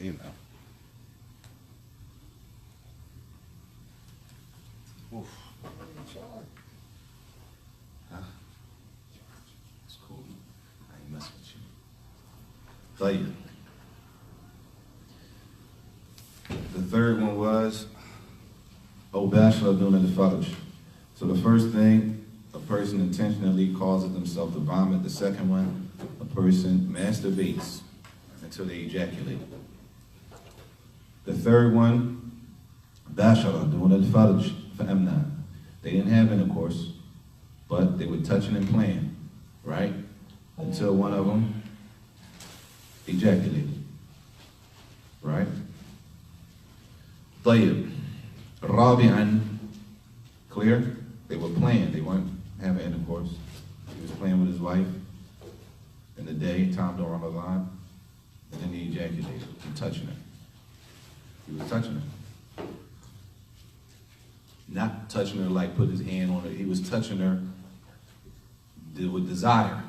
you know. Oof. Huh? It's cool. I ain't messing with you. Tell you. The third one was Obashra Duna al-Farj. So the first thing, a person intentionally causes themselves to vomit. The second one, a person masturbates until they ejaculate. The third one, Bashara Duna al-Farj fa'amna. They didn't have intercourse, but they were touching and playing, right? Until one of them ejaculated, right? طيب. Rabi'an, clear? They were playing, they weren't having intercourse. He was playing with his wife in the day, time during Ramadan, and then he ejaculated and touching her. He was touching her. Not touching her like put his hand on her. He was touching her with desire,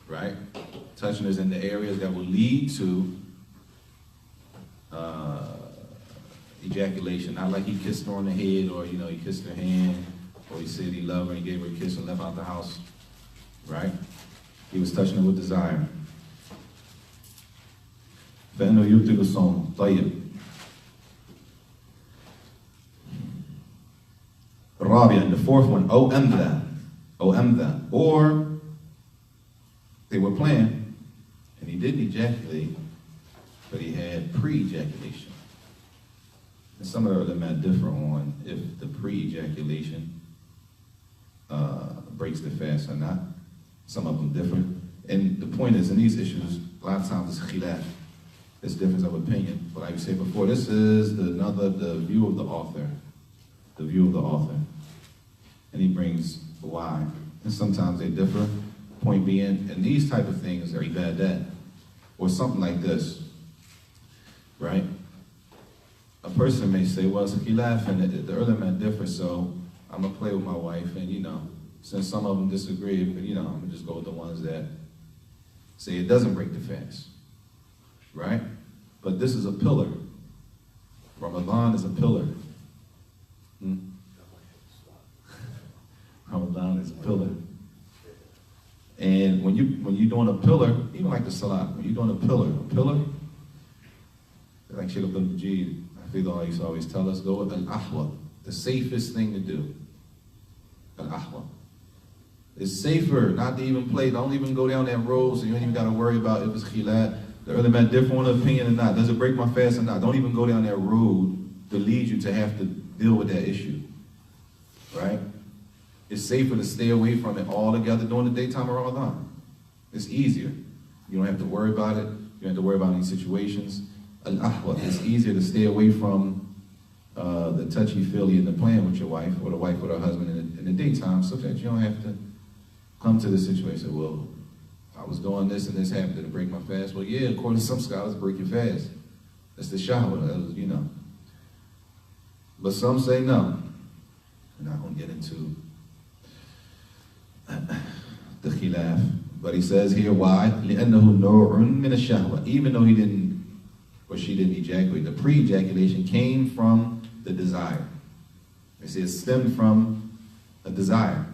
right? Touching her in the areas that will lead to ejaculation. Not like he kissed her on the head, or he kissed her hand, or he said he loved her and gave her a kiss and left out the house, right? He was touching her with desire. فإنه يبطل الصوم. طيب. رابعا, the fourth one, أو أمذى, or they were playing and he didn't ejaculate, but he had pre-ejaculation. And some of them might differ on if the pre-ejaculation breaks the fast or not. Some of them differ. And the point is, in these issues, a lot of times it's khilaf. It's difference of opinion. But like we said before, this is the view of the author. The view of the author. And he brings why. And sometimes they differ. Point being, and these type of things are ibadat, or something like this, right? A person may say, well, it's a khilaf, and the ulama differ, so I'm going to play with my wife, and since some of them disagree, but I'm going to just go with the ones that say it doesn't break the fast, right? But this is a pillar. Ramadan is a pillar. Ramadan is a pillar. And when you're doing a pillar, even like the salat, when you're doing a pillar, like Shaykh Abdul Majid, I feel I used to always tell us, go with al-ahwa, the safest thing to do. Al-ahwa. It's safer not to even play, don't even go down that road, so you don't even got to worry about if it's khilat. The early man different on opinion or not. Does it break my fast or not? Don't even go down that road to lead you to have to deal with that issue, right? It's safer to stay away from it altogether during the daytime of Ramadan. It's easier. You don't have to worry about it. You don't have to worry about any situations. Al-ahwa, it's easier to stay away from the touchy-feely and the playing with your wife, or the wife with her husband in the daytime, so that you don't have to come to the situation, well, I was doing this and this happened, did it break my fast? Well, yeah, according to some scholars, break your fast. That's the shahwa, But some say no. We're not going to get into the khilaf. But he says here, why? لِأَنَّهُ نَوْعٌ مِنَ الشَّهْوَةِ. Even though he didn't, or she didn't ejaculate, the pre-ejaculation came from the desire. They say it stemmed from a desire.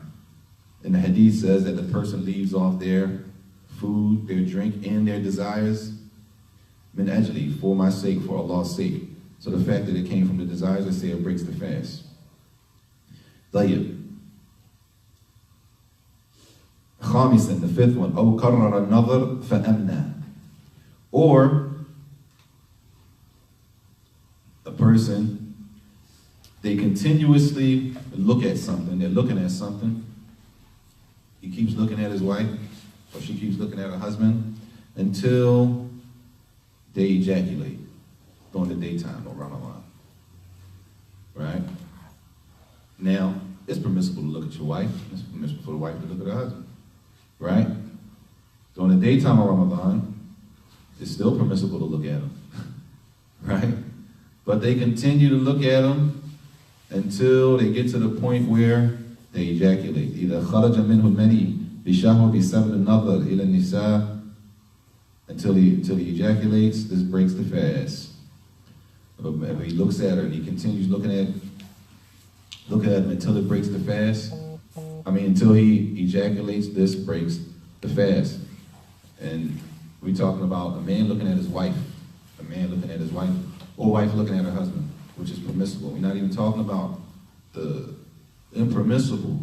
And the hadith says that the person leaves off their food, their drink, and their desires, min ajli, for my sake, for Allah's sake. So the fact that it came from the desires, they say it breaks the fast. طيب. خامسا, the fifth one, أو كرر النظر فأمنى. Or a person, they continuously look at something, they're looking at something. He keeps looking at his wife, or she keeps looking at her husband, until they ejaculate during the daytime or Ramadan. Right? Now, it's permissible to look at your wife. It's permissible for the wife to look at her husband. Right? During the daytime of Ramadan, it's still permissible to look at them. Right? But they continue to look at them until they get to the point where they ejaculate. إذا خرج منه المني بشهوة بسبب النظر إلى النساء until he ejaculates, this breaks the fast. If he looks at her and he continues looking at him until it breaks the fast, until he ejaculates, this breaks the fast. And we're talking about a man looking at his wife, or wife looking at her husband, which is permissible. We're not even talking about the impermissible,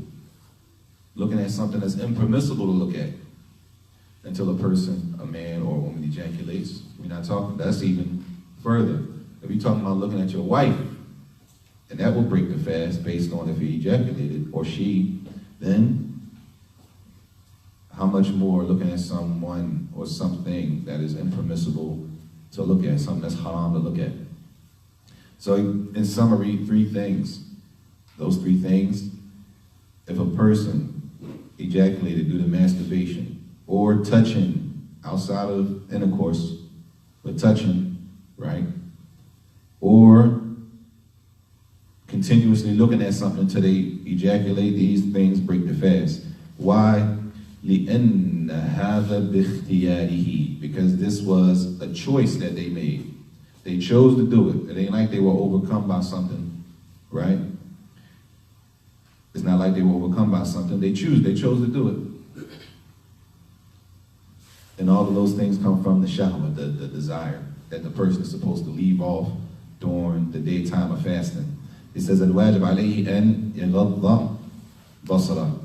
looking at something that's impermissible to look at until a person, a man or a woman ejaculates. We're not talking, that's even further. If you're talking about looking at your wife, and that will break the fast based on if he ejaculated or she, then how much more looking at someone or something that is impermissible to look at, something that's haram to look at. So in summary, 3 things. Those 3 things, if a person ejaculated due to masturbation or touching outside of intercourse, but touching, right? Or continuously looking at something until they ejaculate, these things break the fast. Why? لِأَنَّ هَذَا بِاخْتِيَارِهِ, because this was a choice that they made. They chose to do it. It ain't like they were overcome by something, right? It's not like they were overcome by something. They chose to do it. And all of those things come from the shahwah, the desire that the person is supposed to leave off during the daytime of fasting. It says, الواجب عليه أن يغض بصره.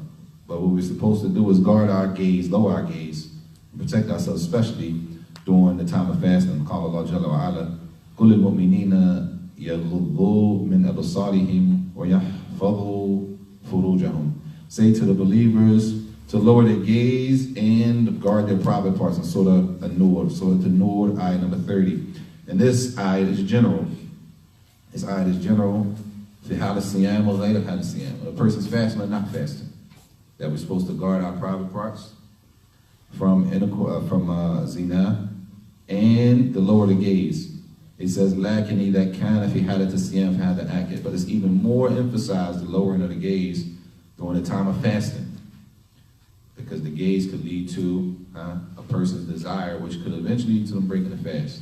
But what we're supposed to do is guard our gaze, lower our gaze, protect ourselves, especially during the time of fasting. قال الله جل وعلا كل المؤمنين يغضوا من أبصارهم ويحفظوا فروجهم. Say to the believers to lower their gaze and guard their private parts in Surah An-Nur, ayah number 30. And this ayah is general. This ayah is general. في حال الصيام وغير حال الصيام. A person's fasting or not fasting. That we're supposed to guard our private parts from zina and the lower the gaze. It says لكن إذا كان في حالة الصيام فهذا آكد. But it's even more emphasized, the lowering of the gaze during the time of fasting. Because the gaze could lead to a person's desire, which could eventually lead to them breaking the fast.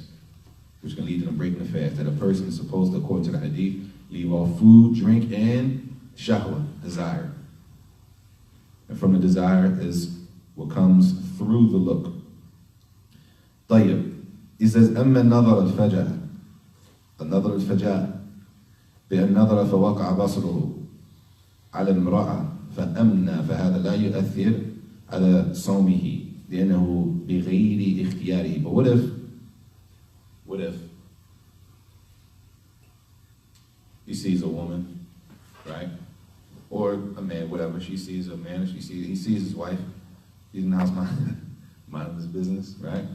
Which can lead to them breaking the fast. That a person is supposed to, according to the hadith, leave off food, drink, and shahwa, desire. And from the desire is what comes through the look. طيب. He says, أما النظر الفجأة. النظر الفجأة. بأن نظر فوقع بصره على المرأة فأمنى فهذا لا يؤثر على صومه لأنه بغير اختياره. But what if he sees a woman, right? Or a man, whatever. She sees a man, he sees his wife. He's in the house minding his business, right?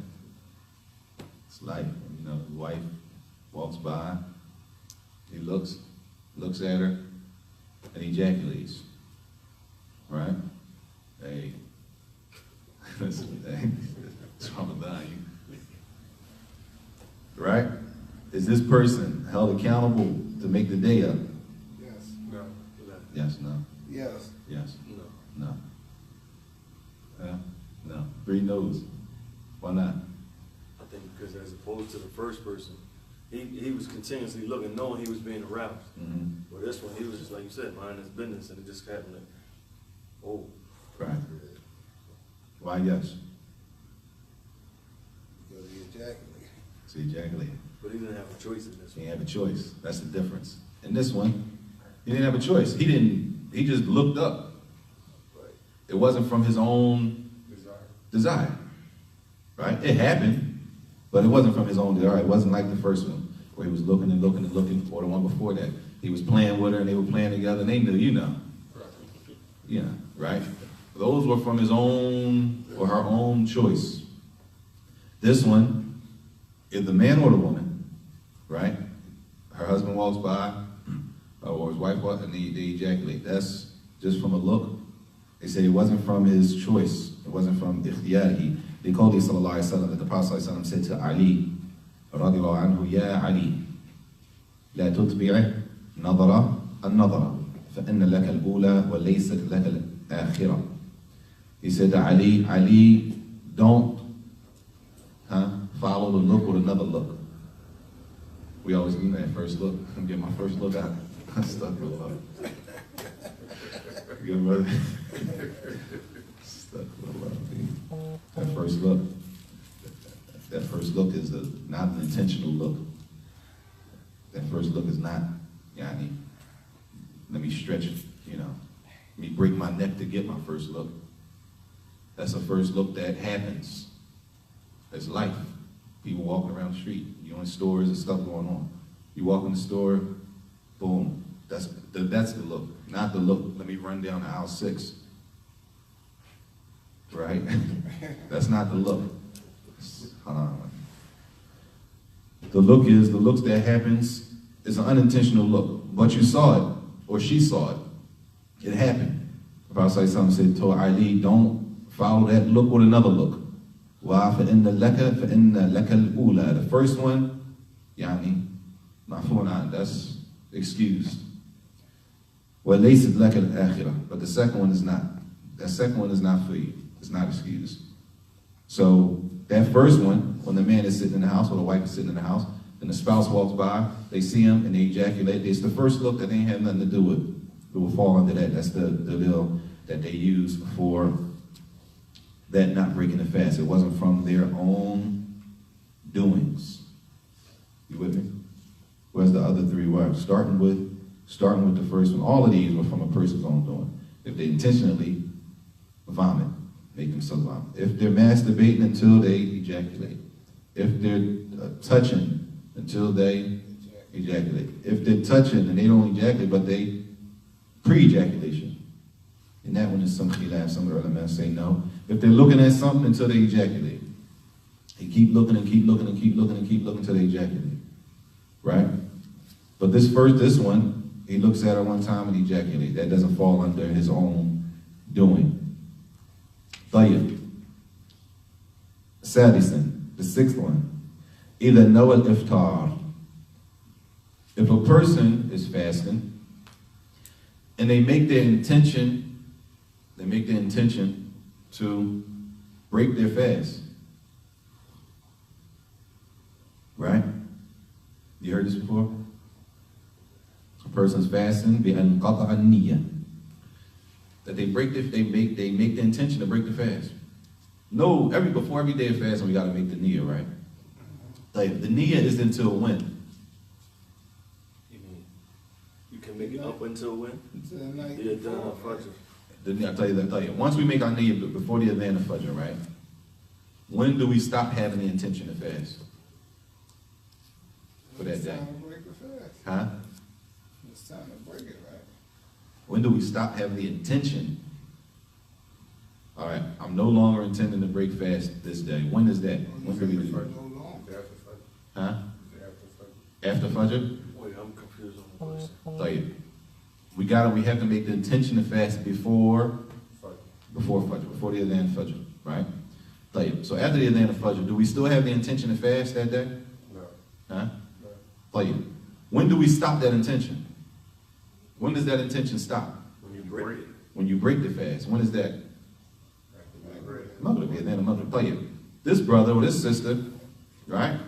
It's life. His wife walks by. He looks at her, and ejaculates. Right? Hey, it's Ramadan. Right? Is this person held accountable to make the day up? Yes. No. Yes, no. Yes. Yes. No. No. No. 3 no's. Why not? I think because as opposed to the first person, he was continuously looking, knowing he was being aroused. Mm-hmm. Well, this one, he was just like you said, minding his business, and it just happened. Right. Why yes? Because he ejaculated. So he ejaculated. But he didn't have a choice in this He one. didn't have a choice. That's the difference. In this one, he didn't have a choice. He just looked up. Right. It wasn't from his own desire. Right? It happened, but it wasn't from his own desire. It wasn't like the first one, where he was looking and looking and looking, or the one before that. He was playing with her and they were playing together and they knew, right? Right? Those were from his own or her own choice. This one, if the man or the woman, right? Her husband walks by, or his wife walks, and they ejaculate. That's just from a look. They say it wasn't from his choice. It wasn't from ikhtiyarihi. They called it sallallahu alayhi wa sallam, that the Prophet sallallahu alayhi wa sallam said to Ali, radiallahu anhu, Ya Ali, لا تتبع نظرة النظرة فإن لك الأولى وليست لك الآخرة. He said to Ali, don't look. We always give that first look. I'm getting my first look out. Astaghfirullah. Good brother. Astaghfirullah. That first look. That first look is not an intentional look. That first look is not, yani, let me stretch it, you know. Let me break my neck to get my first look. That's a first look that happens. It's life. People walking around the street. You're in stores, there's stuff going on. You walk in the store, boom. That's the look. Not the look, let me run down to aisle 6. Right? That's not the look. The looks that happens is an unintentional look. But you saw it, or she saw it. It happened. The Prophet said to Ali, don't follow that look with another look. فَإِنَّ لَكَ الْأُولَى. The first one, yani, ma'fu'an, that's excused. وَلَيْسَتْ لَكَ الْآخِرَةِ. But the second one is not. That second one is not for you. It's not excused. So that first one, when the man is sitting in the house or the wife is sitting in the house, and the spouse walks by, they see him and they ejaculate. It's the first look that they ain't have nothing to do with. It will fall under that. That's the bill that they use for that not breaking the fast. It wasn't from their own doings. You with me? Where's the other 3 words? Starting with the first one. All of these were from a person's own doing. If they intentionally vomit, make themselves vomit. If they're masturbating until they ejaculate. If they're touching until they ejaculate. If they're touching and they don't ejaculate, but they pre-ejaculation. And that one is some khilaf. Some of the ulama say no. If they're looking at something until they ejaculate. They keep looking and keep looking and keep looking and keep looking until they ejaculate. Right? But this one, he looks at her one time and ejaculates. That doesn't fall under his own doing. طيب. سادسا, the 6th one. إذا نوى الإفطار. If a person is fasting and they make their intention to break their fast. Right? You heard this before? A person's fasting, بأنقطع النية. That they make the intention to break the fast. No, before every day of fasting, we got to make the niyyah, right? Like, the niyyah is until when? You can make it up until when? Until the night Yeah, before. done Fajr. I'll tell you. Once we make our niyyah before the adhan of Fajr, right? When do we stop having the intention to fast? For that It's day. time to break the fast. Huh? It's time to break it, right? When do we stop having the intention? All right, I'm no longer intending to break fast this day. When is that? When do we do that? No longer. Huh? After Fajr? Wait, I'm confused on the question. Tell you. We have to make the intention to fast before Fajr, before the adhan of Fajr, right? Tell you. So after the adhan of Fajr, do we still have the intention to fast that day? No. Huh? Tell you. When do we stop that intention? When does that intention stop? When you break it. When you break the fast. When is that? Maghrib, the adhan of Maghrib. Tell you. This brother or this sister, right?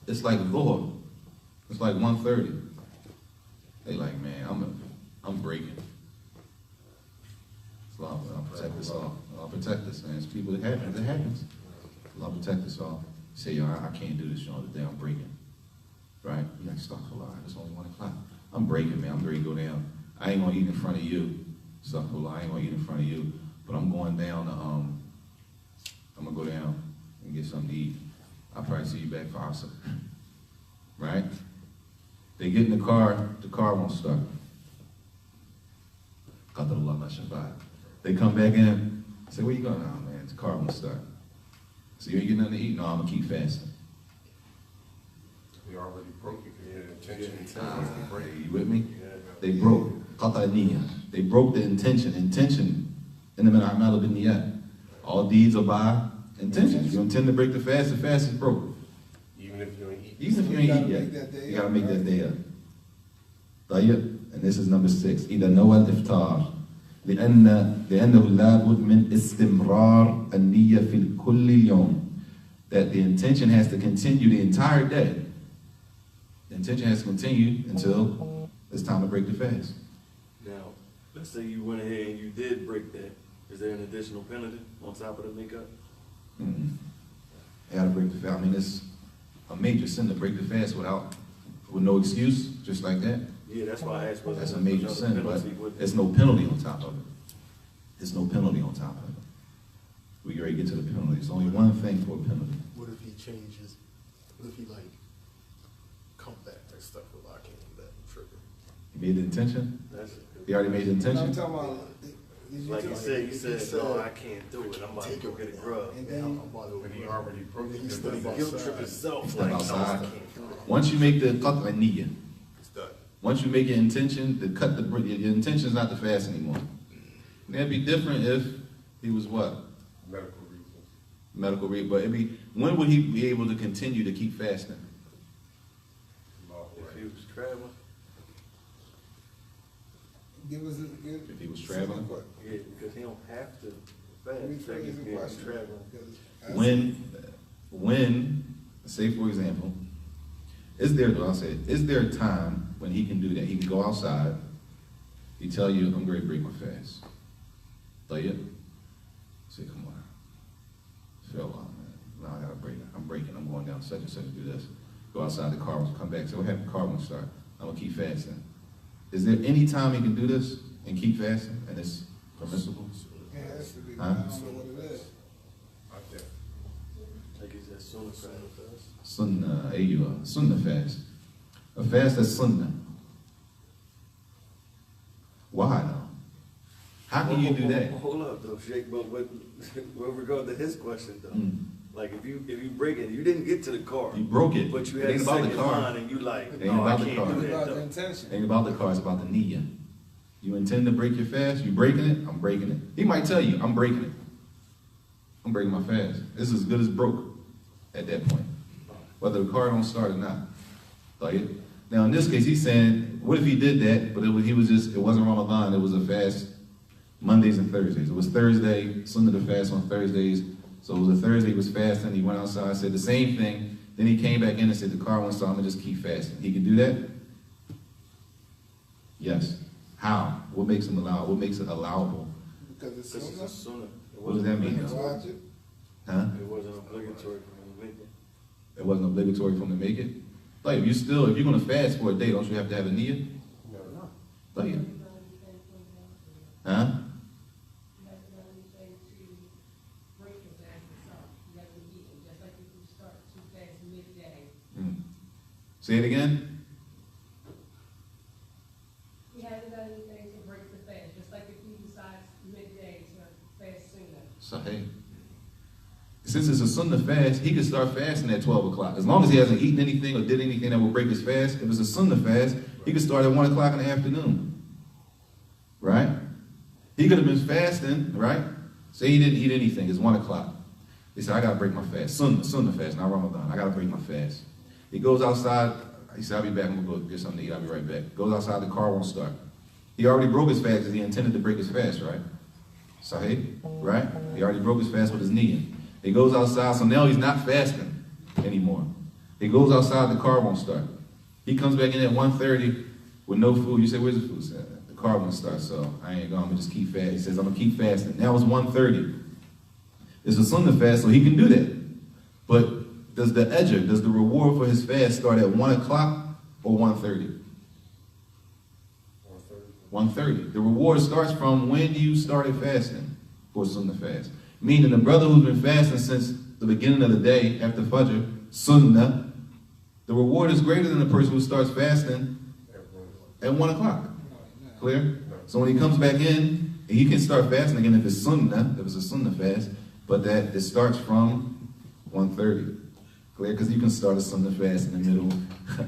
It's like Dhuhr. It's like 1:30. They like, man, I'm breaking. So I'll protect us all. I'll protect us, man. It's people, it happens. I'll protect us all. Say, yo, I can't do this, y'all, today I'm breaking. Right? You're like, stop a lot. It's only 1 o'clock. I'm breaking, man. I'm ready to go down. I ain't gonna eat in front of you. Stop a lot. I ain't gonna eat in front of you. But I'm going down I'm gonna go down and get something to eat. I'll probably see you back for Akhsar. Right? They get in the car won't start. Qadarullah ma shafa'a. They come back in, say, where you going? Oh man, the car won't start. So you ain't getting nothing to eat? No, I'm gonna keep fasting. We already broke it. Yeah, intention. You with me? They broke. Qata niyya. They broke the intention. Intention. In the min a'mal bin niyat. All deeds are by intention. If you intend to break the fast is broke. Even if you ain't eat. Even if you ain't eat yet, you gotta make that day up. طيب, and this is number 6. إذا نوى الإفطار لأنه لابد من استمرار النية في كل يوم. that the intention has to continue the entire day. The intention has to continue until it's time to break the fast. Now, let's say you went ahead and you did break that. Is there an additional penalty on top of the makeup? Mm-hmm. You gotta break the fast. I mean, it's a major sin to break the fast with no excuse, just like that. Yeah, that's why I asked. That's a major sin, but there's no penalty on top of it. There's no penalty on top of it. We already get to the penalty. There's only one thing for a penalty. What if he changes? What if he like come back and stuff? Well, I can't do that. I'm tripping. He made the intention. That's it. He already made the I'm intention. talking about, Like you said, no, I can't do it. I'm about to go get a grub. And then I'm about to when he already broke Then it, he then stepped he outside. Guilt trip himself. Step Like, no, I outside. can't do it. Once you make the qat an-niyya, It's done. once you make your intention to cut the bread, your intention is not to fast anymore. That'd be different if he was what? medical reasons. Medical reason. But it'd be, when would he be able to continue to keep fasting? If he was traveling, If he was traveling? yeah, because he don't have to fast. Check his game, he's traveling. When, say for example, is there a time when he can do that? He can go outside, he tell you, I'm going to break my fast. Say, come on. Feel on, man. No, I gotta break it. I'm breaking. I'm going down such and such to do this. Go outside the car, come back. Say, what happened? The car won't start. I'm gonna keep fasting. Is there any time he can do this and keep fasting and it's permissible? Yeah, it has to be. Huh? I don't know what it is. Out there. Like he said, sunnah fast with us. Sunnah, sunnah fast. A fast that's sunnah. Why though? How can you do that? Hold up though, Sheikh, but with regard to his question though, Mm. like if you break it, you didn't get to the car. You broke it. But you It had ain't a about the second car. line and you like, It ain't no, I about the can't car. do It's that about the though. intention. Ain't about the car, it's about the niyyah. You intend to break your fast, you breaking it, I'm breaking it. He might tell you, I'm breaking it. I'm breaking my fast. This is as good as broke at that point. Whether the car don't start or not. Like, now in this case, he's saying, what if he did that, but it wasn't Ramadan, it was a fast Mondays and Thursdays. It was Thursday, Sunnah to fast on Thursdays. So it was a Thursday, he was fasting, he went outside, said the same thing. Then he came back in and said, the car won't start, I'm gonna just keep fasting. He can do that? Yes. How? What makes him allowed? What makes it allowable? Because it's This is a sunnah. sunnah. What does that mean? It's wajib. Huh? It wasn't obligatory for him to make it. It wasn't obligatory for him to make it? Like, if you're gonna fast for a day, don't you have to have a niyyah? No. Like, huh? Mm. Say it again? He hasn't done anything to break the fast, just like if he decides midday to fast sooner. Sahih. Since it's a sunnah fast, he can start fasting at 12 o'clock. As long as he hasn't eaten anything or did anything that will break his fast, if it's a sunnah fast, he can start at 1 o'clock in the afternoon. Right? He could have been fasting, right? Say he didn't eat anything, it's 1 o'clock. He said, I gotta break my fast. Sunnah fast, not Ramadan. I gotta break my fast. He goes outside, he said, I'll be back, I'm gonna go get something to eat, I'll be right back. Goes outside, the car won't start. He already broke his fast because he intended to break his fast, right? Sahih, right? He already broke his fast with his niyyah. He goes outside, so now he's not fasting anymore. He goes outside, the car won't start. He comes back in at 1:30 with no food. You say, where's the food? The car won't start, so I ain't going, I'm gonna just keep fasting. He says, I'm gonna keep fasting. Now it's 1:30. It's a sunnah fast, so he can do that. But does the ajr, does the reward for his fast start at 1 o'clock or 1:30? 1:30. The reward starts from when you started fasting for sunnah fast. Meaning the brother who's been fasting since the beginning of the day after Fajr, sunnah, the reward is greater than the person who starts fasting at 1 o'clock. Clear? So when he comes back in, he can start fasting again if it's sunnah, if it's a sunnah fast, but that it starts from 1:30. Clear? Because you can start a sunnah fast in the middle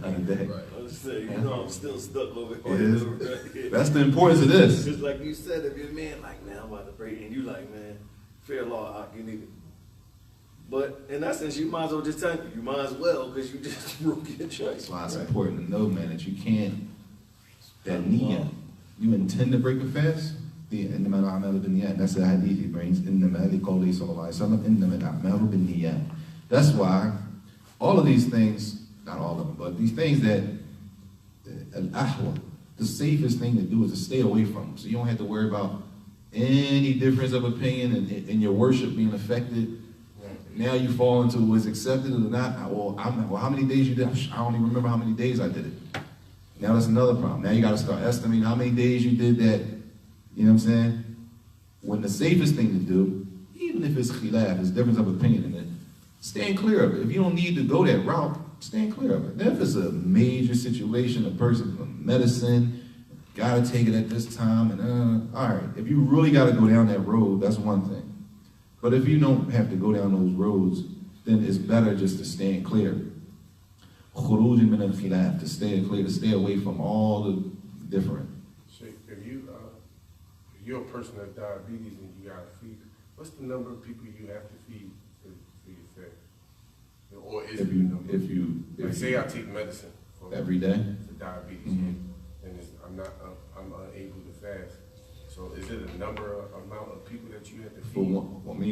of the day. Right. I was saying, you know, I'm still stuck over here. It is. Right? That's the importance of this. Just like you said, if your man like, man, I'm about to break, and you like, man, fair law, you need it. But in that sense, you might as well just tell you might as well, because you just broke your choice. That's why it's important to know, man, that you can't, that niyyah, you intend to break a fast, إنما الأعمال بالنيات. That's the hadith he brings. إنما لقوله صلى الله عليه وسلم إنما الأعمال بالنيات. That's why all of these things, not all of them, but these things that al-ahwa, the safest thing to do is to stay away from them. So you don't have to worry about any difference of opinion and your worship being affected. Now you fall into was accepted or not. Well, how many days you did? I don't even remember how many days I did it. Now that's another problem. Now you got to start estimating how many days you did that. You know what I'm saying? When the safest thing to do, even if it's khilaf, it's difference of opinion in it, stand clear of it. If you don't need to go that route, stand clear of it. Now if it's a major situation, a person from medicine, gotta take it at this time, and all right. If you really gotta go down that road, that's one thing. But if you don't have to go down those roads, then it's better just to stand clear. Khuruj min al-khilaf, to stay clear, to stay away from all the different. Sheikh, if you're a person with diabetes and you gotta feed, what's the number of people you have to feed for your fast? Or is it the number? Like say I take medicine for Every day? for diabetes, and I'm unable to fast. So is it a amount of people that you have to feed?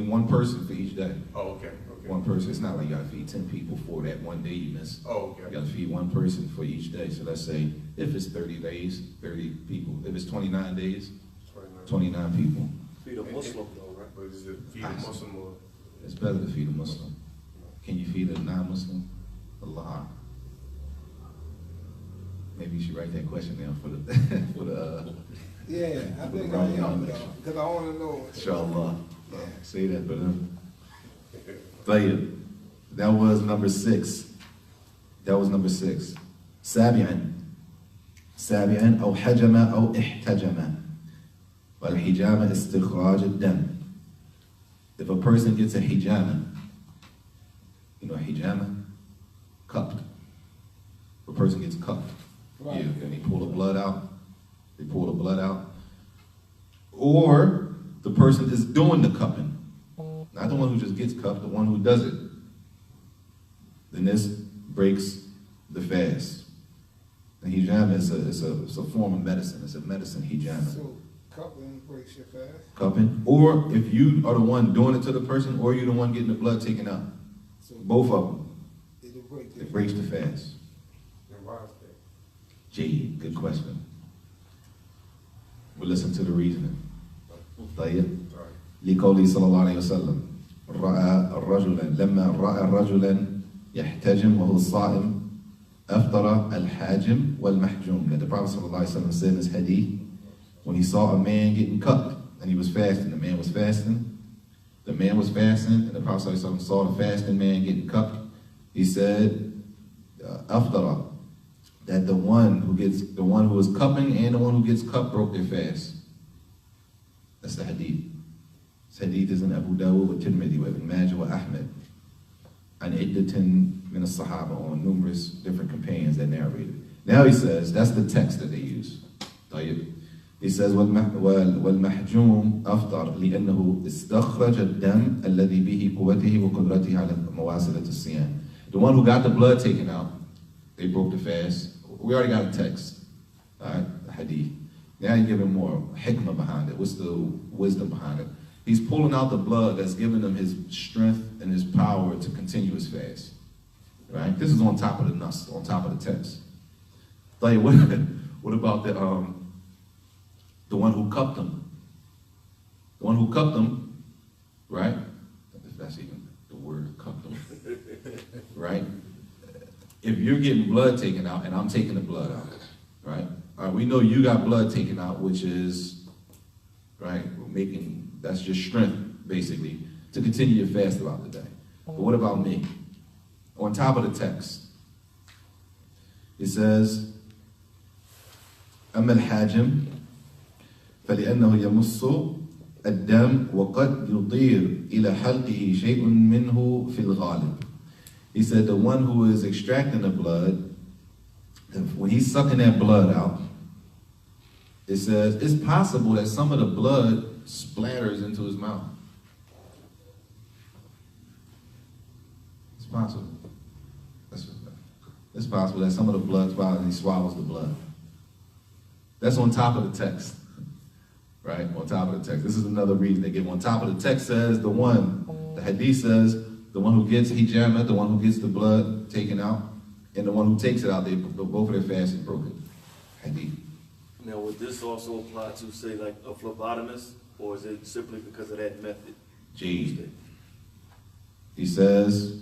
One person for each day. Oh, okay. One person. It's not like you gotta feed 10 people for that one day you miss. Oh, okay. You gotta feed one person for each day. So let's say if it's 30 days, 30 people. If it's 29 days, 29 people. Feed a Muslim though, right? But is it feed a Muslim or? It's better to feed a Muslim. Can you feed a non-Muslim? Allah. Maybe you should write that question down for the Yeah, I think I am, because I want to know. inshallah. Say that for them. Tayyib. That was number 6. سابعا أو حجم أو احتجم. والحجامة استخراج الدم. If a person gets a hijama, you know a hijama? Cupped. If a person gets cupped. Right. And they pull the blood out. Or the person is doing the cupping. Not the one who just gets cupped, the one who does it. Then this breaks the fast. The hijama is a form of medicine. It's a medicine hijama. So cupping breaks your fast? Cupping. Or if you are the one doing it to the person, or you're the one getting the blood taken out. So Both of them. it Breaks the fast. Then why is that? Gee, good question. We'll listen to the reasoning. طيب. لقوله صلى الله عليه وسلم رأى رجلا لما رأى رجلا يحتجم وهو صائم أفطر الحاجم والمحجوم. That the Prophet صلى الله عليه وسلم said in his hadith, when he saw a man getting cupped and he was fasting, the man was fasting, and the Prophet صلى الله عليه وسلم saw the fasting man getting cupped, he said أفطر, that the one who is cupping and the one who gets cupped broke their fast. That's the hadith. This hadith is in Abu Dawud wa Tirmidhi wa Ibn Majah wa Ahmed. And iddatin min as-sahaba, on numerous different companions that narrated. Now he says, that's the text that they use. He says, وَالْمَحْجُومُ أَفْطَرْ لِأَنَّهُ اسْتَخْرَجَ الدَّمْ الَّذِي بِهِ قُوَّتِهِ وَقُدْرَتِهِ عَلَى مَوَاصِلَةِ الصِّيَامِ. The one who got the blood taken out, they broke the fast. We already got a text, all right, the hadith. Now you give him more hikmah behind it. What's the wisdom behind it? He's pulling out the blood that's giving him his strength and his power to continue his fast. Right? This is on top of the nas, on top of the text. Like, what about the one who cupped him? The one who cupped him, right? If that's even the word, cupped him. Right? If you're getting blood taken out and I'm taking the blood out, right? All right, we know you got blood taken out, which is, right, that's your strength, basically, to continue your fast throughout the day. But what about me? On top of the text, it says, أما الحاجم فلأنه يمص الدم وقد يطير إلى حلقه شيء منه في الغالب. He said the one who is extracting the blood, when he's sucking that blood out, it says it's possible that some of the blood splatters into his mouth. It's possible. It's possible that some of the blood and he swallows the blood. That's on top of the text. Right? On top of the text. This is another reason they give. On top of the text says the hadith says, the one who gets hijama, the one who gets the blood taken out, and the one who takes it out, both of their fast is broken. Hadith. Now, would this also apply to, say, like a phlebotomist, or is it simply because of that method? G. He says,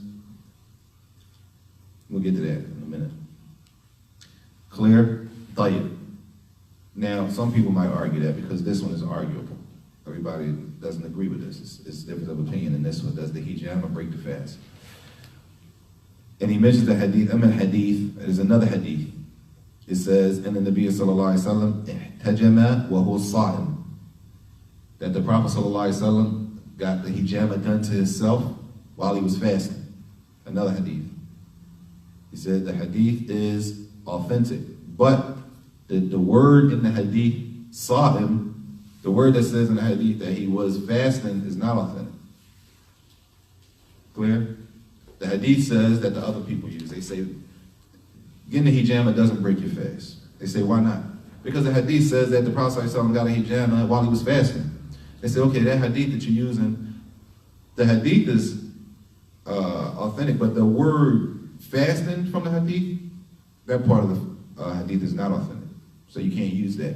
we'll get to that in a minute. Clear? Tayyib. Now, some people might argue that because this one is arguable. Everybody doesn't agree with this. It's difference of opinion in this one. Does the hijama break the fast? And he mentions the hadith. Hadith. There's another hadith. It says, in the Nabi sallallahu alaihi wasallam, ihtajama wa huwa sa'im. That the Prophet sallallahu alaihi wasallam got the hijama done to himself while he was fasting. Another hadith. He said the hadith is authentic, but the word in the hadith, sa'im, the word that says in the hadith that he was fasting is not authentic. Clear? The hadith says that the other people use. They say, getting the hijama doesn't break your fast. They say, why not? Because the hadith says that the Prophet ﷺ got a hijama while he was fasting. They say, okay, that hadith that you're using, the hadith is authentic, but the word fasting from the hadith, that part of the hadith is not authentic. So you can't use that.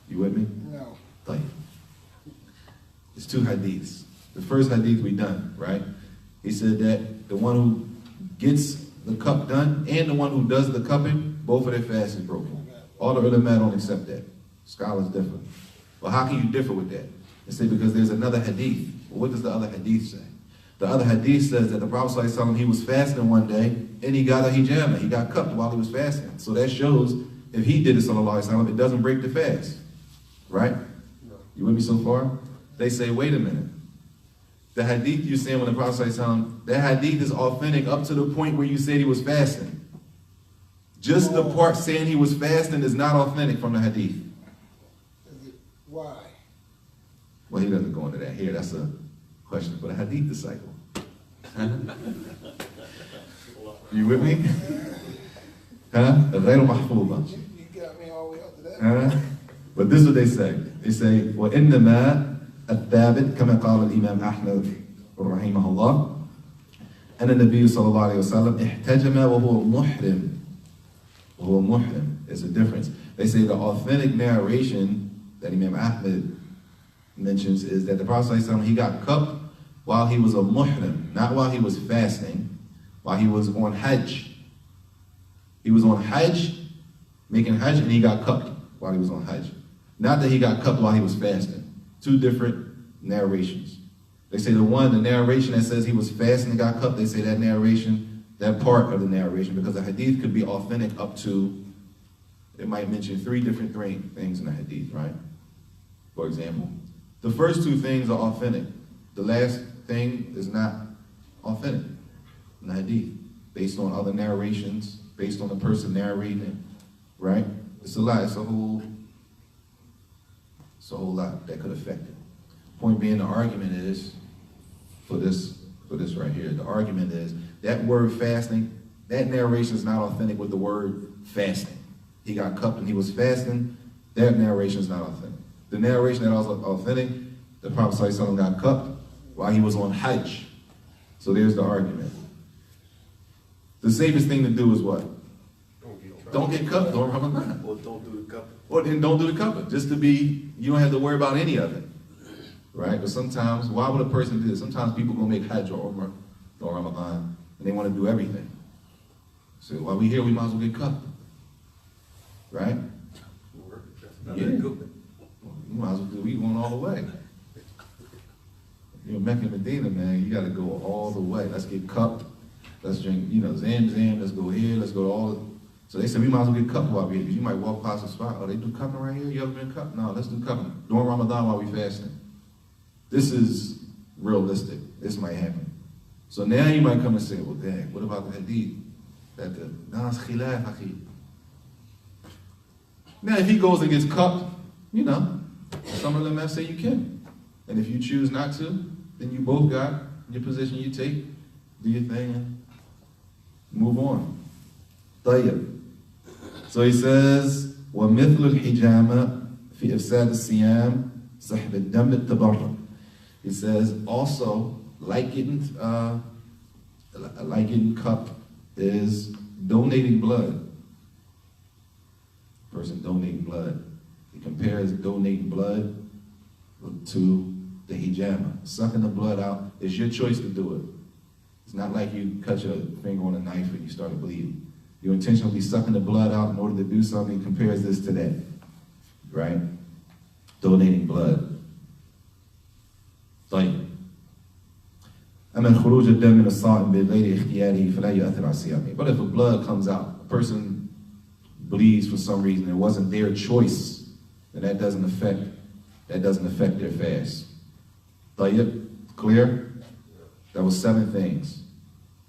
You with me? No. Like, it's two hadiths. The first hadith we done, right? He said that the one who gets the cup done and the one who does the cupping, both of their fast is broken. All the ulama don't accept that. Scholars differ. Well, how can you differ with that? They say because there's another hadith. Well, what does the other hadith say? The other hadith says that the Prophet ﷺ, he was fasting one day and he got a hijama. He got cupped while he was fasting. So that shows if he did it, sallallahu alaihi wasallam, it doesn't break the fast. Right? You with me so far? They say, wait a minute. The hadith you're saying when the Prophet ﷺ, that hadith is authentic up to the point where you said he was fasting. Just the part saying he was fasting is not authentic from the hadith. Why? Well, he doesn't go into that here. That's a question for the hadith disciple. You with me? Huh? غير محفوظة. You got me all the way up to that. But this is what they say. They say, وَإِنَّمَا الثابت كما قال الإمام أحمد رحمه الله أن النبي صلى الله عليه وسلم احتجم وهو محرم. وهو محرم. There's a difference. They say the authentic narration that Imam Ahmed mentions is that the Prophet ﷺ, he got cupped while he was a muhrim, not while he was fasting, while he was on hajj. He was on hajj, making hajj, and he got cupped while he was on hajj. Not that he got cupped while he was fasting. Two different narrations. They say the narration that says he was fasting and got cupped, they say that narration, that part of the narration, because the hadith could be authentic up to, it might mention three different things in the hadith, right? For example, the first two things are authentic. The last thing is not authentic in the hadith, based on other narrations, based on the person narrating it, right? It's a lot. It's a whole lot that could affect it. Point being, the argument is, for this right here, the argument is that word fasting, that narration is not authentic with the word fasting. He got cupped and he was fasting, that narration is not authentic. The narration that was authentic, the Prophet ﷺ got cupped while he was on hajj. So there's the argument. The safest thing to do is what? Don't get cupped during Ramadan. Or don't do the cupping. Or then don't do the cupping. Just to be, you don't have to worry about any of it. Right? But sometimes, why would a person do this? Sometimes people go make hajj or umrah during Ramadan and they want to do everything. So while we here, we might as well get cupped. Right? Yeah. You might as well do, we going all the way. You're Mecca and Medina, man, you got to go all the way. Let's get cupped. Let's drink, Zam. Let's go here. Let's go to all. So they said we might as well get cupped while we're here. Because you might walk past a spot. Oh, they do cupping right here? You ever been cupped? No, let's do cupping during Ramadan while we fasting. This is realistic. This might happen. So now you might come and say, well, dang, what about the hadith? It's khilaf, akhi. Now, if he goes and gets cupped, some of them have say you can. And if you choose not to, then you both got your position you take, do your thing, and move on. طيب. So he says, وَمِثْلُ الْحِجَامَ فِي إِفْسَادِ الصِّيَامِ سَحْبِ الدَّمِ التَّبَرُّ. He says, also, like getting like getting cupped is donating blood. Person donating blood. He compares donating blood to the hijama. Sucking the blood out is your choice to do it. It's not like you cut your finger on a knife and you started bleeding. You're intentionally sucking the blood out in order to do something. He compares this to that, right? Donating blood. طيب. أما خروج الدم من الصائم بغير اختياره فلا يؤثر على صيامه. But if a blood comes out, a person bleeds for some reason, it wasn't their choice, then that doesn't affect their fast. طيب, clear? That was 7 things.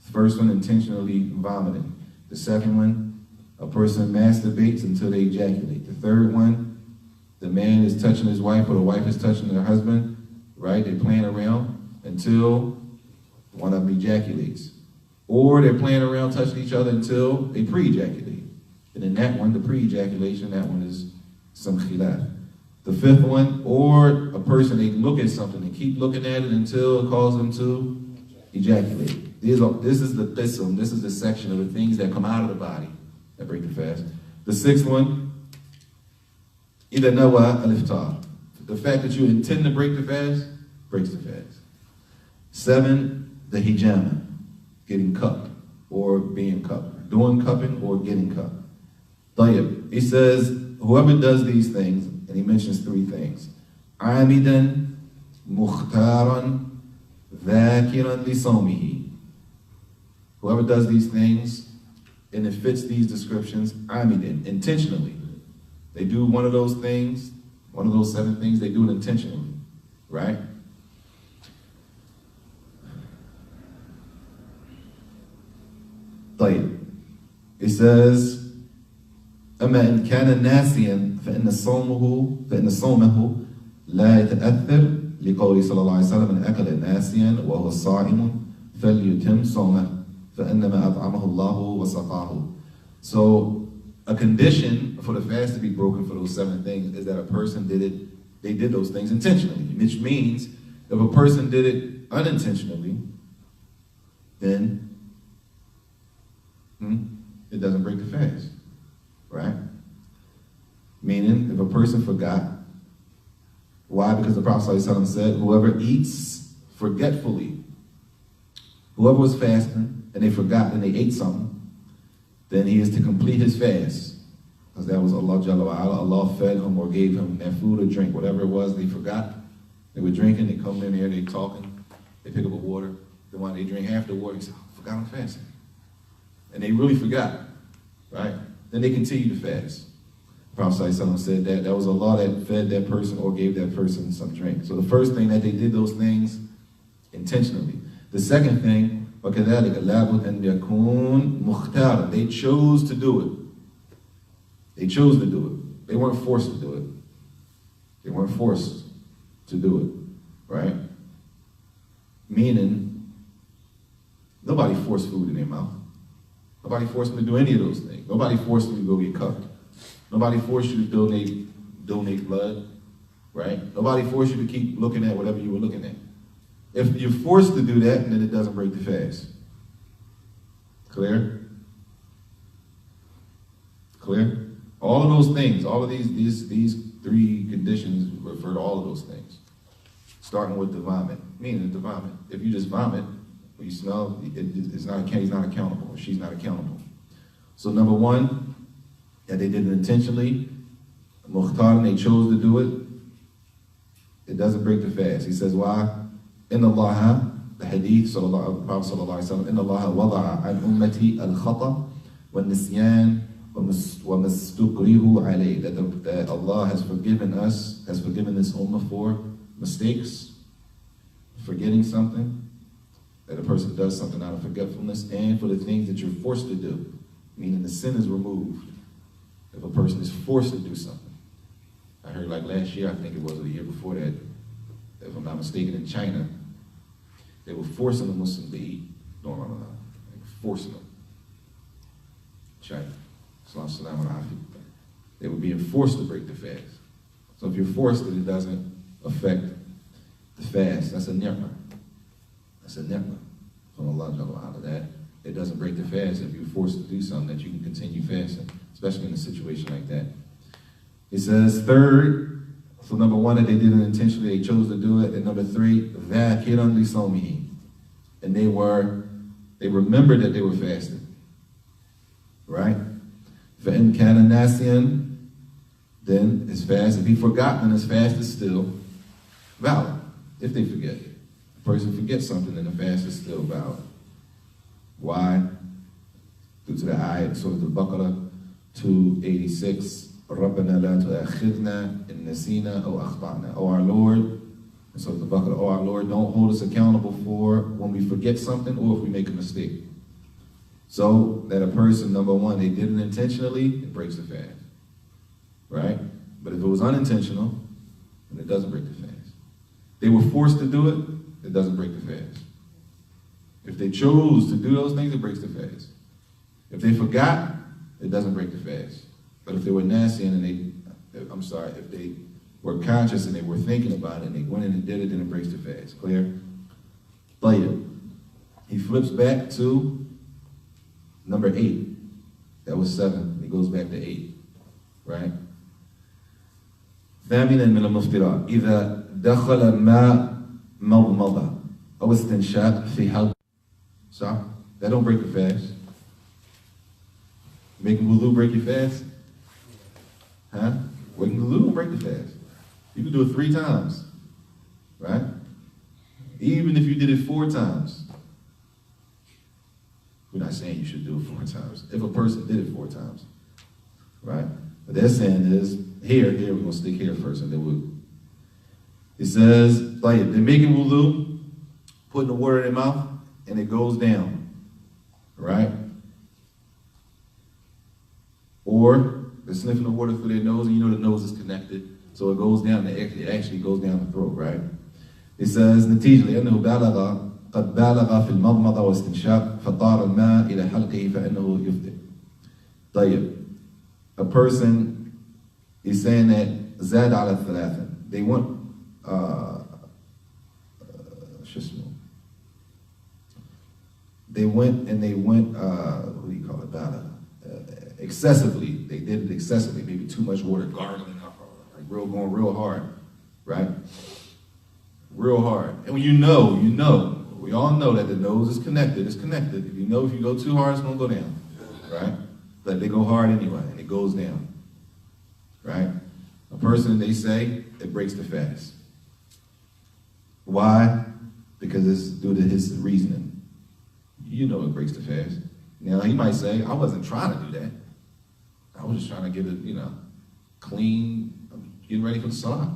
The first one, intentionally vomiting. The second one, a person masturbates until they ejaculate. The third one, the man is touching his wife or the wife is touching their husband, right? They're playing around until one of them ejaculates. Or they're playing around, touching each other until they pre-ejaculate. And in that one, the pre-ejaculation, that one is some khilaf. The fifth one, or a person, they look at something and keep looking at it until it causes them to ejaculate. This is the qism, this is the section of the things that come out of the body that break the fast. The sixth one, إِذَا نَوَى الْإِفْطَارِ. The fact that you intend to break the fast, breaks the fast. 7, the hijama, getting cupped or being cupped. Doing cupping or getting cupped. طيب, he says, whoever does these things, and he mentions 3 things. عَامِدًا مُخْتَارًا ذَاكِرًا لِصَوْمِهِ. Whoever does these things, and it fits these descriptions, عَامِدًا, intentionally. They do one of those things, one of those 7 things, they do it intentionally, right? طيب, it says, أما إن كان ناسيا فإن صومه لا يتأثر لقوله صلى الله عليه وسلم من أكل ناسيا وهو صائم فليتم صومه فإنما أطعمه الله وسقاه. So a condition for the fast to be broken for those 7 things is that a person they did those things intentionally, which means if a person did it unintentionally, then it doesn't break the fast. Right? Meaning, if a person forgot, why? Because the Prophet ﷺ said, whoever eats forgetfully, whoever was fasting and they forgot and they ate something, then he is to complete his fast. Because that was Allah Jalla wa'ala. Allah fed him or gave him that food or drink, whatever it was, they forgot. They were drinking, they come in here, they talking, they pick up a water. Then when they drink half the water, he said, I forgot I'm fasting. And they really forgot, right? Then they continue to fast. The Prophet ﷺ said that was Allah that fed that person or gave that person some drink. So the first thing, that they did those things intentionally. The second thing, وَكَذَلِكَ لَابُدْ أَنْ يَكُونْ مُخْتَارًا. They chose to do it. They chose to do it. They weren't forced to do it. They weren't forced to do it, right? Meaning, nobody forced food in their mouth. Nobody forced them to do any of those things. Nobody forced them to go get cupped. Nobody forced you to donate blood, right? Nobody forced you to keep looking at whatever you were looking at. If you're forced to do that, then it doesn't break the fast. Clear? Clear? All of those things, all of these 3 conditions refer to all of those things. Starting with the vomit, meaning the vomit. If you just vomit, you smell, he's not accountable, or she's not accountable. So number 1, that they did it intentionally, mukhtar, they chose to do it, it doesn't break the fast. He says, why? In Allah, the hadith, the Prophet sallallahu alaihi wasallam, in Allah wada'a an ummati al-khata wa nisyan wa mastukrihu alayh, that Allah has forgiven this ummah for mistakes, forgetting something, that a person does something out of forgetfulness, and for the things that you're forced to do, meaning the sin is removed if a person is forced to do something. I heard like last year, I think it was, or the year before that, if I'm not mistaken, in China, they were forcing the Muslims to eat during Ramadan. Like forcing them. China. They were being forced to break the fast. So if you're forced, it doesn't affect the fast. That's a ni'mah. That's a ni'mah. from Allah out of that, it doesn't break the fast if you're forced to do something that you can continue fasting, especially in a situation like that. It says, third, so number one, that they did it intentionally, they chose to do it. And number three, ذَاكِرًا لِصَوْمِهِ. And they remembered that they were fasting. Right? فَإِنْ كَانَ نَاسِيًا, then his fast, if he forgot, then his fast is still valid. If they forget. If a person forgets something, then the fast is still valid. Why? Due to the ayat, Surah Al-Baqarah 286, رَبَّنَا لَا تُؤَخِذْنَا إِن نَسِينَا أَوْ أَخْطَأْنَا. O our Lord, Surah Al-Baqarah, O our Lord, don't hold us accountable for when we forget something or if we make a mistake. So that a person, number one, they did it intentionally, it breaks the fast. Right? But if it was unintentional, then it doesn't break the fast. They were forced to do it, it doesn't break the fast. If they chose to do those things, it breaks the fast. If they forgot, it doesn't break the fast. But if they were nasty and if they were conscious and they were thinking about it and they went in and did it, then it breaks the fast. Clear? Later, he flips back to number 8. That was 7. He goes back to 8. Right? ثامنا من المفطرات إذا دخل ما مضمضة أو استنشاق في حلق. So, that don't break the fast. Making wudu break your fast? Huh? Making wudu don't break the fast. You can do it 3 times. Right? Even if you did it 4 times. We're not saying you should do it 4 times. If a person did it 4 times. Right? What they're saying is, here, we're going to stick here first and then we'll. It says, like, they're making wudu, putting the water in their mouth, and it goes down. Right? Or they're sniffing the water through their nose, and you know the nose is connected, so it goes down, it actually goes down the throat, right? It says, نتيجة لأنه قد بالغ في المضمضة واستنشاق فطار الماء إلى حلقه فإنه يفطر. طيب, a person is saying that زاد على الثلاثة. They want they went, what do you call it, excessively. They did it excessively, maybe too much water, gargling up, like going real hard, right? Real hard. And when you know, we all know that the nose is connected, it's connected. If you know if you go too hard, it's going to go down, right? But they go hard anyway, and it goes down, right? A person, they say, it breaks the fast. Why? Because it's due to his reasoning. You know it breaks the fast. Now, he might say, I wasn't trying to do that. I was just trying to get it, clean, getting ready for the salah.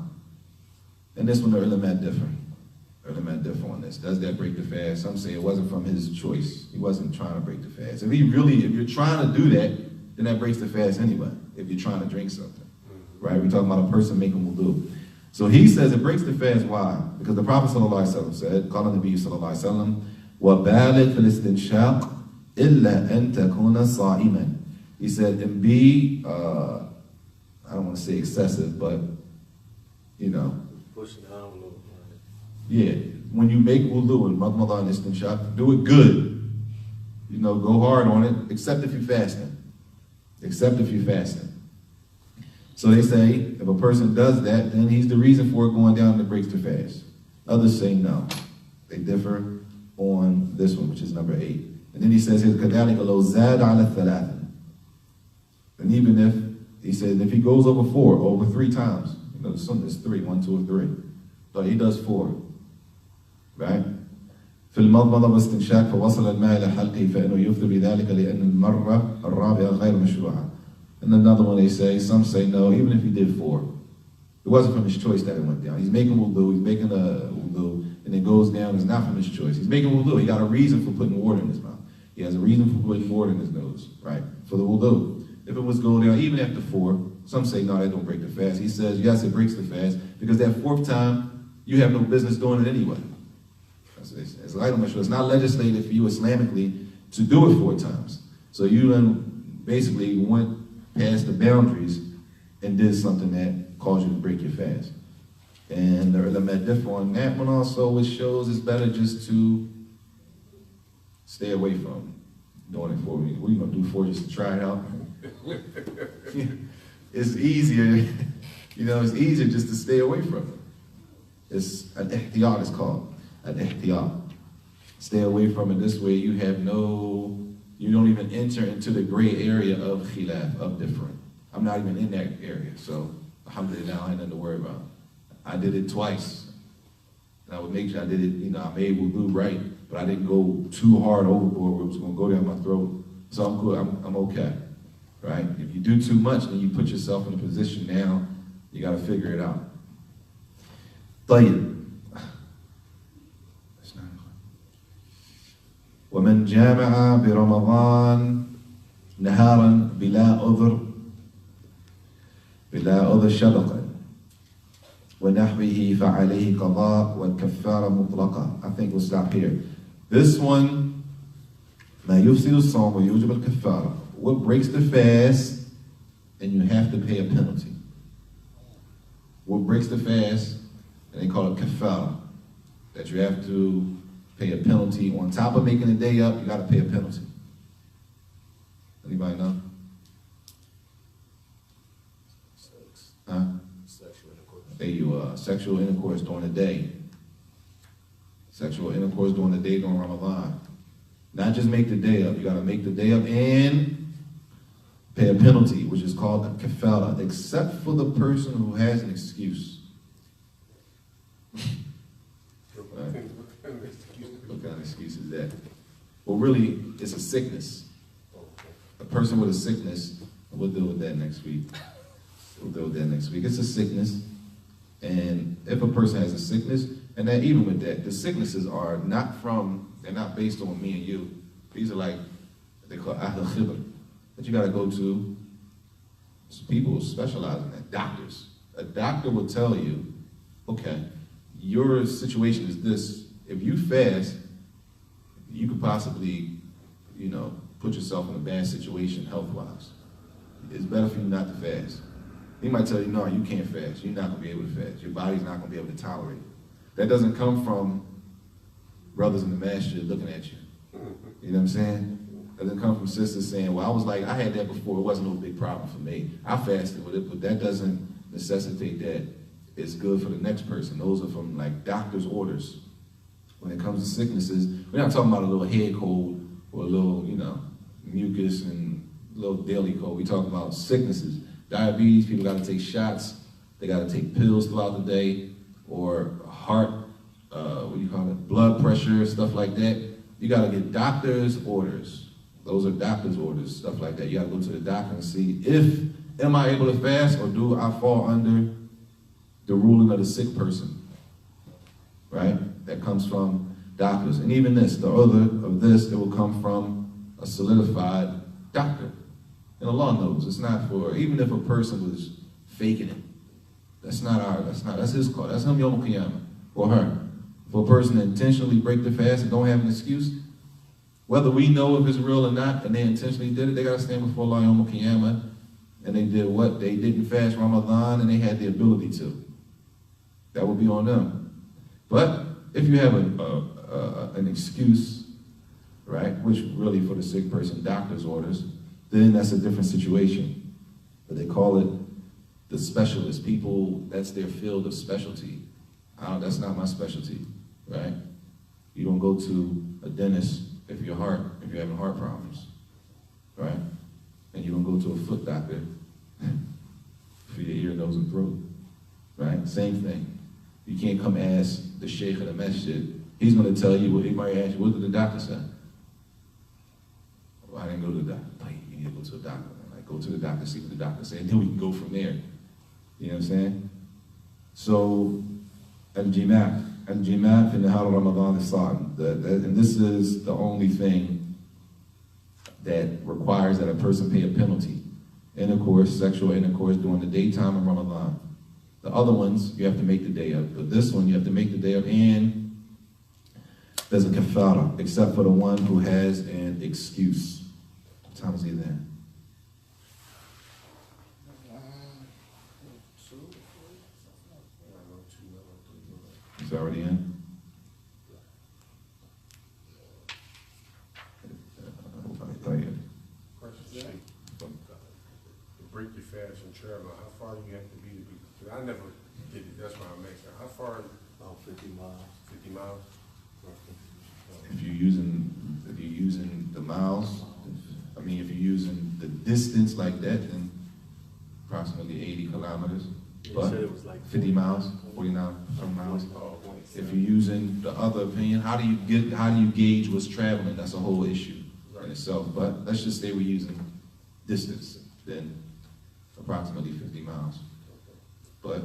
And this one, the ulama differ. Differ on this. Does that break the fast? Some say it wasn't from his choice. He wasn't trying to break the fast. If you're trying to do that, then that breaks the fast anyway, if you're trying to drink something. Right? We're talking about a person making wudu. So he says it breaks the fast. Why? Because the Prophet ﷺ said, قال النبي صلى الله عليه وسلم, وَبَالِغْ فِي الْإِسْتِنْشَاقِ إِلَّا أَن تَكُونَ صَائِمًا. He said, and be, I don't want to say excessive, but, pushing the envelope. Yeah, when you make wudu and madmadah and istinshaq, do it good. Go hard on it, except if you're fasting. So they say, if a person does that, then he's the reason for it going down and it breaks the fast. Others say no. They differ on this one, which is number 8. And then he says here, كَذَلِكَ لَوْ زَادَ عَلَى الثَّلَاثِ. And even if, he says, if he goes over 4, over 3 times, the sunnah is 3, 1, 2, or 3. But he does 4. Right? في المضمضة واستنشاق فوصل الماء إلى حلقه فإنه يفطر بذلك لأن المرة الرابعة غير مشروعة. And another one they say, some say no, even if he did 4. It wasn't from his choice that it went down. He's making wudu, and it goes down. It's not from his choice. He's making wudu. He got a reason for putting water in his mouth. He has a reason for putting water in his nose, right? For the wudu. If it was going down, even after 4, some say no, that don't break the fast. He says, yes, it breaks the fast, because that 4th time, you have no business doing it anyway. It's not legislated for you Islamically to do it 4 times. So you then basically went past the boundaries and did something that caused you to break your fast. And the ulama differ on that one also, which shows it's better just to stay away from doing it for me. What are you gonna do for just to try it out? It's easier, it's easier just to stay away from it. It's an ihtiyat, it's called, an ihtiyat. Stay away from it. This way you don't even enter into the gray area of khilaf, of different. I'm not even in that area, so alhamdulillah, I ain't nothing to worry about. I did it twice. And I would make sure I did it, I made wudu right, but I didn't go too hard overboard where it was going to go down my throat. So I'm good, I'm okay, right? If you do too much, then you put yourself in a position now, you got to figure it out. طيب. ومن جامع برمضان نهارا بلا عذر شبقا ونحوه فعليه قضاء والكفارة مطلقة. I think we'll stop here. This one, ما يفسد الصوم ويوجب الكفارة. What breaks the fast and you have to pay a penalty. What breaks the fast, and they call it kafara, that you have to pay a penalty. On top of making the day up, you got to pay a penalty. Anybody know? Huh? Sexual intercourse. There you are. Sexual intercourse during the day. Sexual intercourse during the day during Ramadan. Not just make the day up. You got to make the day up and pay a penalty, which is called a kafara, except for the person who has an excuse. Right. What kind of excuse is that? Well, really, it's a sickness. A person with a sickness, we'll deal with that next week. It's a sickness. And if a person has a sickness, and then even with that, the sicknesses are they're not based on me and you. These are like, they call ahl khibr. That you got to go to people who specialize in that, doctors. A doctor will tell you, okay, your situation is this. If you fast, you could possibly, put yourself in a bad situation health-wise. It's better for you not to fast. He might tell you, no, you can't fast. You're not going to be able to fast. Your body's not going to be able to tolerate it. That doesn't come from brothers in the masjid looking at you. You know what I'm saying? It doesn't come from sisters saying, well, I had that before. It wasn't no big problem for me. I fasted with it, but that doesn't necessitate that it's good for the next person. Those are from like doctor's orders. When it comes to sicknesses, we're not talking about a little head cold or a little, mucus and a little daily cold. We're talking about sicknesses. Diabetes, people got to take shots. They got to take pills throughout the day, or heart, blood pressure, stuff like that. You got to get doctor's orders. Those are doctor's orders, stuff like that. You got to go to the doctor and see am I able to fast, or do I fall under the ruling of the sick person, right? That comes from doctors. And even this, the other of this, it will come from a solidified doctor. And Allah knows, it's not for, even if a person was faking it, that's his call. That's him Yom Qiyamah, or her. For a person to intentionally break the fast and don't have an excuse, whether we know if it's real or not, and they intentionally did it, they got to stand before Allah Yom Qiyamah, and they did what? They didn't fast Ramadan, and they had the ability to. That would be on them. But if you have an excuse, right, which really for the sick person, doctor's orders, then that's a different situation. But they call it the specialist. People, that's their field of specialty. That's not my specialty, right? You don't go to a dentist if you're having heart problems, right? And you don't go to a foot doctor for your ear, nose, and throat, right? Same thing. You can't come ask the sheikh of the masjid. He's going to tell you, he might ask you, what did the doctor say? Well, I didn't go to the doctor. No, you need to go to a doctor. Like, go to the doctor, see what the doctor said, and then we can go from there. You know what I'm saying? So, al-jima' fi nahar Ramadan as-sa'im. And this is the only thing that requires that a person pay a penalty. Intercourse, sexual intercourse during the daytime of Ramadan. The other ones, you have to make the day up. But this one, you have to make the day up, and there's a kafara, except for the one who has an excuse. What time is he then? He's already in? break your fast and travel, how far do you have to be? Because I never did it, that's why I'm asking. How far? About 50 miles. 50 miles? If you're using the miles, I mean, if you're using the distance like that, then approximately 80 kilometers. You But said it was like 50 miles, 49 some miles. Oh, If you're using the other opinion, how do you gauge what's traveling? That's a whole issue in itself. But let's just say we're using distance, then approximately 50 miles. But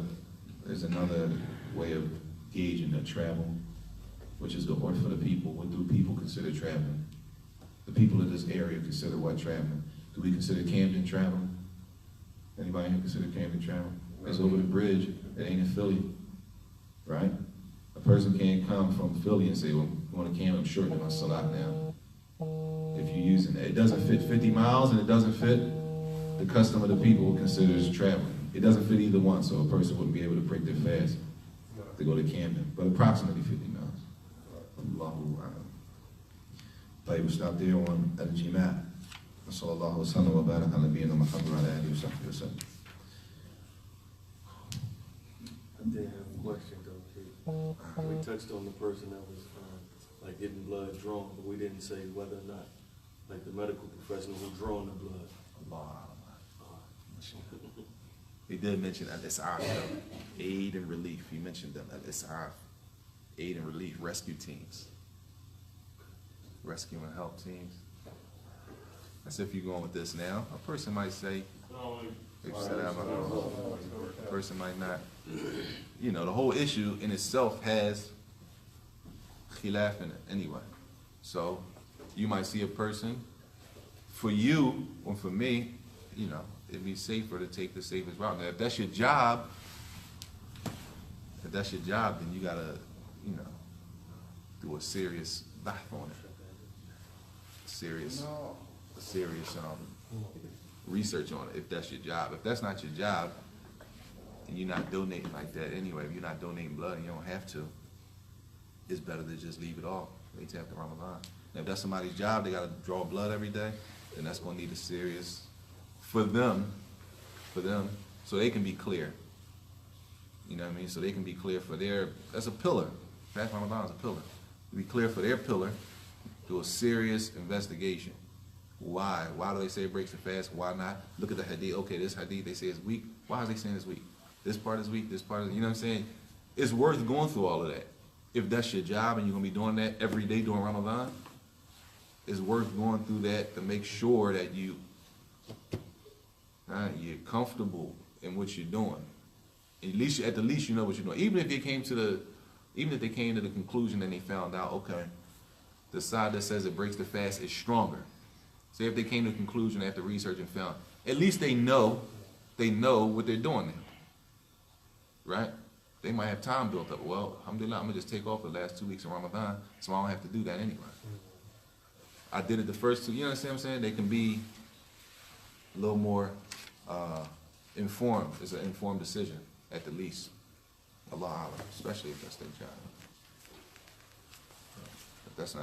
there's another way of gauging the travel, which is the order for the people. What do people consider traveling? The people of this area consider what traveling? Do we consider Camden traveling? Anybody here consider Camden traveling? It's over the bridge. It ain't in Philly, right? A person can't come from Philly and say, well, I'm going to Camden, I'm shortening my salat now. If you're using that, it doesn't fit 50 miles and it doesn't fit the custom of the people who consider as traveling. It doesn't fit either one, so a person wouldn't be able to break their fast to go to Camden, but approximately 50 miles. Allahu a'lam. طيب, we'll stop there on Al-Jima'. وصلى الله وسلم وبارك على نبينا محمد وعلى آله وصحبه وسلم. I did have a question though, Kid. We touched on the person that was like getting blood drawn, but we didn't say whether or not, like the medical professional who drawn the blood. Allah. He did mention Al-Is'af, aid and relief. He mentioned them, Al-Is'af, aid and relief, rescue teams. Rescue and help teams. As if you're going with this now. A person might say, if you said a person might not. You know, the whole issue in itself has khilaf in it anyway. So you might see a person, for you or for me, you know, it'd be safer to take the safest route. Now, if that's your job, then you gotta, you know, do a serious bath on it. Serious research on it, if that's your job. If that's not your job, and you're not donating like that anyway, if you're not donating blood and you don't have to, it's better to just leave it off. Wait till after Ramadan. Now, if that's somebody's job, they gotta draw blood every day, then that's gonna need a serious, for them, so they can be clear. You know what I mean? So they can be clear for their, that's a pillar. Fast Ramadan is a pillar. To be clear for their pillar, do a serious investigation. Why? Why do they say it breaks the fast? Why not? Look at the hadith. Okay, this hadith, they say it's weak. Why are they saying it's weak? This part is weak, this part is, you know what I'm saying? It's worth going through all of that. If that's your job and you're going to be doing that every day during Ramadan, it's worth going through that to make sure that you're comfortable in what you're doing. At the least you know what you're doing. Even if they came to the conclusion and they found out, okay, the side that says it breaks the fast is stronger. Say if they came to the conclusion after research and found, at least they know what they're doing now. Right? They might have time built up. Well, alhamdulillah, I'm going to just take off the last 2 weeks of Ramadan, so I don't have to do that anyway. I did it the first 2, you know what I'm saying? They can be a little more informed. It's an informed decision, at the least. Allah, especially if that's their job. If that's not